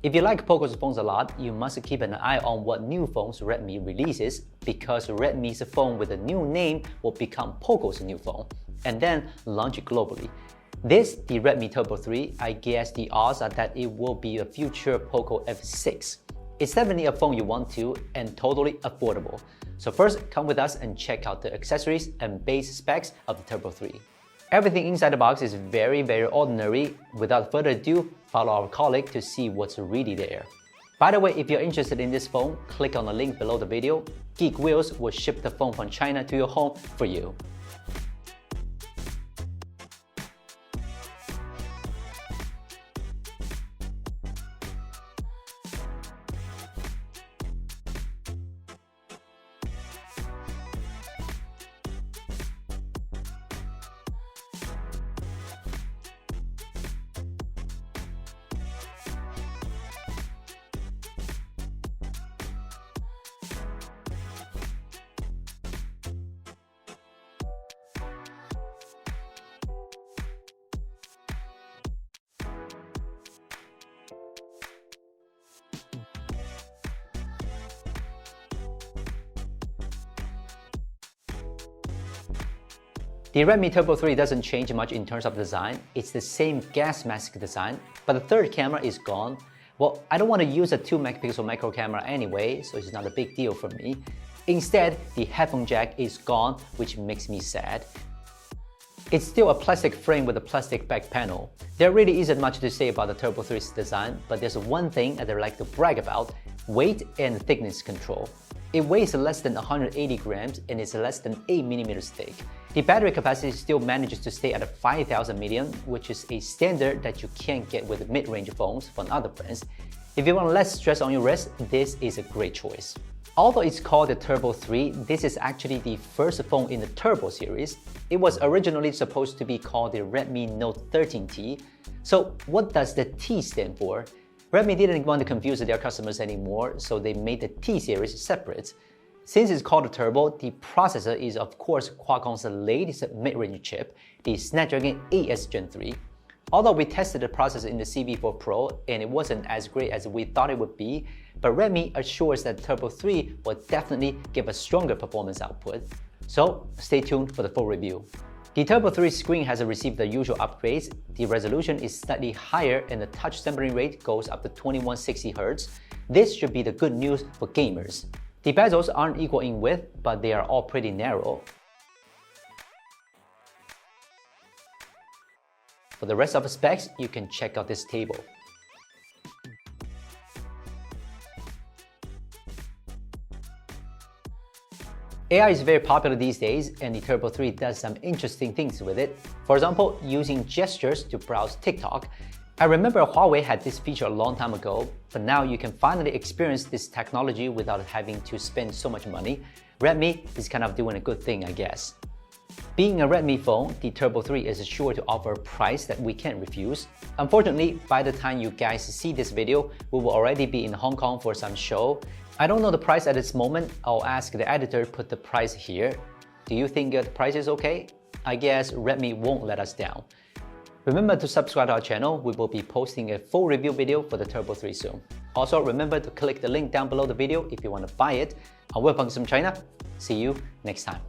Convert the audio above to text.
If you like Poco's phones a lot, you must keep an eye on what new phones Redmi releases, because Redmi's phone with a new name will become Poco's new phone, and then launch globally. This, the Redmi Turbo 3, I guess the odds are that it will be a future Poco F6. It's definitely a phone you want to, and totally affordable. So first, come with us and check out the accessories and base specs of the Turbo 3. Everything inside the box is very ordinary. Without further ado, follow our colleague to see what's really there. By the way, if you're interested in this phone, click on the link below the video. Geek Wheels will ship the phone from China to your home for you. The Redmi Turbo 3 doesn't change much in terms of design. It's the same gas mask design, but the third camera is gone. Well, I don't want to use a 2-megapixel macro camera anyway, so it's not a big deal for me. Instead, the headphone jack is gone, which makes me sad. It's still a plastic frame with a plastic back panel. There really isn't much to say about the Turbo 3's design, but there's one thing that I like to brag about: weight and thickness control. It weighs less than 180 grams and is less than 8 millimeters thick. The battery capacity still manages to stay at 5,000 mAh, which is a standard that you can't get with mid-range phones from other brands. If you want less stress on your wrist, this is a great choice. Although it's called the Turbo 3, this is actually the first phone in the Turbo series. It was originally supposed to be called the Redmi Note 13T. So what does the T stand for? Redmi didn't want to confuse their customers anymore, so they made the T series separate. Since it's called a Turbo, the processor is of course Qualcomm's latest mid-range chip, the Snapdragon 8S Gen 3. Although we tested the processor in the CV4 Pro and it wasn't as great as we thought it would be, but Redmi assures that Turbo 3 will definitely give a stronger performance output. So stay tuned for the full review. The Turbo 3 screen has received the usual upgrades. The resolution is slightly higher and the touch sampling rate goes up to 2160 Hz. This should be the good news for gamers. The bezels aren't equal in width, but they are all pretty narrow. For the rest of the specs, you can check out this table. AI is very popular these days, and the Turbo 3 does some interesting things with it. For example, using gestures to browse TikTok. I remember Huawei had this feature a long time ago, but now you can finally experience this technology without having to spend so much money. Redmi is kind of doing a good thing, I guess. Being a Redmi phone, the Turbo 3 is sure to offer a price that we can't refuse. Unfortunately, by the time you guys see this video, we will already be in Hong Kong for some show. I don't know the price at this moment. I'll ask the editor to put the price here. Do you think the price is okay? I guess Redmi won't let us down. Remember to subscribe to our channel. We will be posting a full review video for the Turbo 3 soon. Also, remember to click the link down below the video if you want to buy it. I'm Will from China. See you next time.